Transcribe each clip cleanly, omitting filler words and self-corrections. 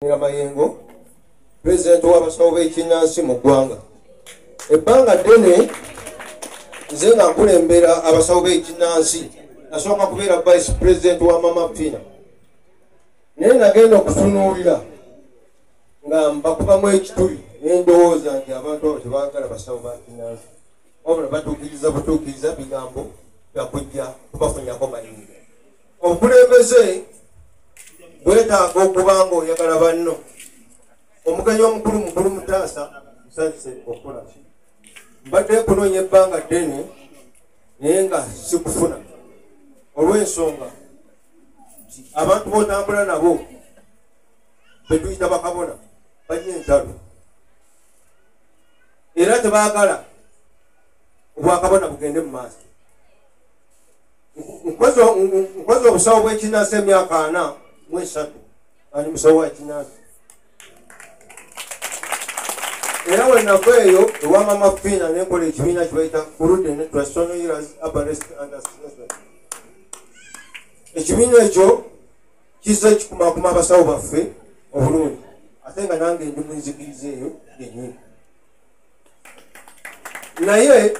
Mayengo, President w'abasawo b'ekinnansi mu ggwanga. Ebbanga ddene nze nga nkulembera abasawo b'ekinnansi, nasooka kubeera Vice President wa Mama Fina. Naye nagenda okutunuulira nga mbakubamu ekituli ne ndowooza nti abantu abo tebaagala basawo ba kinnansi. Wabula batuukiriza butuukiriza bigambo byakujja kubafunyako mayinja. Obukulembeze bwetaaga okuba ng'oyagala banno. Omugenyi omukulu Mutaasa nsanyuse okukola ki. Mbadde kunoonya ebbanga ddene naye nga sikufuna olw'ensonga nti abantu b'otambula nabo be tuyita bakabona banywa entalo era tebaagala obwakabona bugende mu maaso. Nkoze obusawo bw'ekinnansi emyaka 43 ani musawo wa kinnansi. Era we nava eyo ewa Mama Fina nenkola ekibiina kibayita Kuluden Traditional Healers Abarest Understanding. Ekibiina ekyo kizze kikumakuma abasawo baffe obulungi ate nga nange ndi munzikiriza eyo yennyini. Naye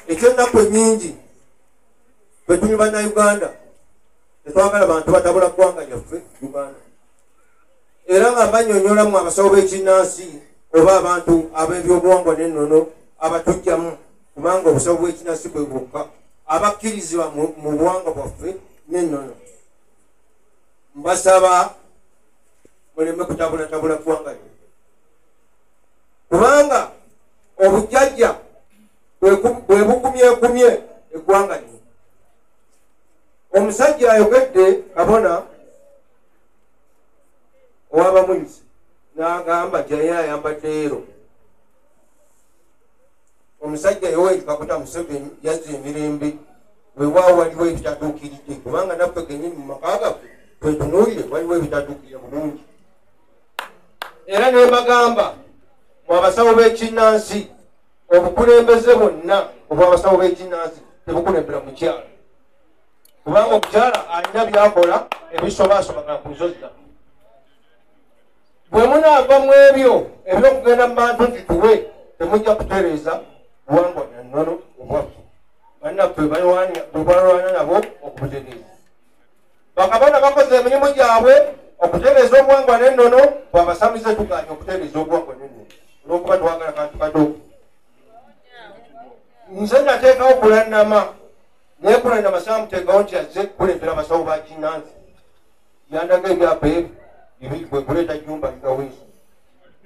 ekyennaku ennyingi bwe tuli bannayuganda tetwagala bantu batabula ggwanga lyaffe Uganda. Era nga mbanyonyolamu abasawo b'ekinnansi oba abantu ab'ebyobuwangwa n'ennono abatujjamu kubanga obusawo bw'ekinnansi bwe bwokka abakkirizibwa mu buwangwa bwaffe n'ennono. Mbasaba muleme kutabulatabula ggwanga lyo kubanga obujjajja bwe bukumyekumye eggwanga lyo. Omusajja ayogedde kabona ow'abamuyisi n'agamba jaye ayambadde leero. Omusajja Yoweri Kaguta Museveni yazza emirembe weewaawo waliwo ebitatuukiridde kubanga naffe gennyini mu maka gaffe twetunuulire waliwo ebitatuukirire bulungi. Era ne mbagamba mu abasawo b'ekinnansi obukulembeze bwonna obw'abasawo b'ekinnansi tebukulembera mukyala kubanga omukyala alina byakola ebisobaasobagana ku nsozi. Bwe munaava mu ebyo ebyokugenda mu bantu nti tuwe temujja kutereeza buwangwa n'ennono obwaffe. Bannaffe balwana nabo okubutereeza. Bakabona bakoze emirimu gyabwe okutereeza obuwangwa n'ennono bwabasamize tuganye okutereeza obuwangwa n'ennono olw'okuba twagala kantu kato. Nze nateekawo kulannama naye kulannama saamuteekawo nti azze kulembera abasawo ba kinnansi. Yandaga ebyapa ebyo bibiri kwe kuleeta jjumba ligaweesa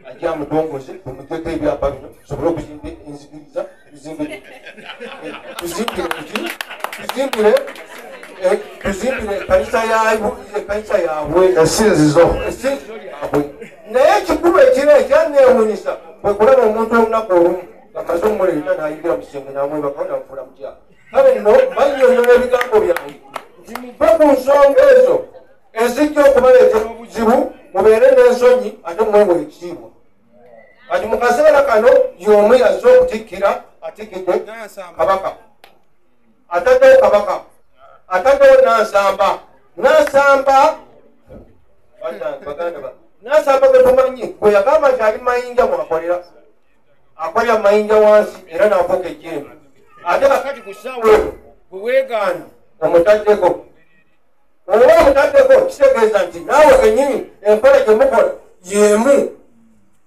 ajja amutongoze tumuteeko ebyapa bino tusobole okuzimba enzikiriza tuzimbire ekanisa yaabwe esinzizo lyabwe. Naye ekikulu ekiro ekyanneewuunyisa kwe kulaba omuntu olunaku olumu akaze omuleeta n'ayingira mu kisenge n'amwebakawo n'amufuula mukyala. Kale nno bannyonnyola ebigambo byange nti muve ku nsonga ezo ezijja okubaleetera obuzibu mubeere n'ensonyi ate mwewe ekitiibwa. Kati mu kaseera kano y'omu yazze okutikkira atikkidde kabaka ataddewo kabaka ataddewo Nansamba gwe tumanyi gwe yagamba nti ali mayinja mwakolera akolera mayinja wansi era n'afuuka ejjembe ate kakati ku ssaawa eyo bwe weegaana omutaddeko oba omutaddeko kitegeeza nti naawe kennyini enkola gye mukola y'emu.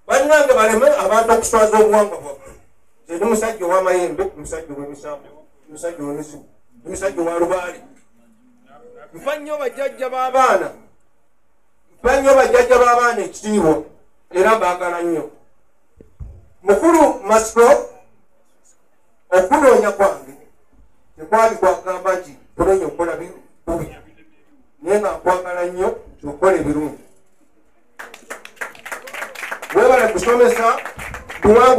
Bannange baleme abantu okuswaza obuwangwa bwaffe. Nze ndi musajja ow'amayembe, musajja ow'emisambo, musajja ow'emisimu, musajja owa lubaale. Nfa nnyo bajjajja b'abaana ekitiibwa era mbaagala nnyo. Mukulu Masiko okunoonya kwange tekwali kwagamba nti tunoonya okukola bubi naye nga nkwagala nnyo okukola ebirungi. Weebale kusomesa buwangwa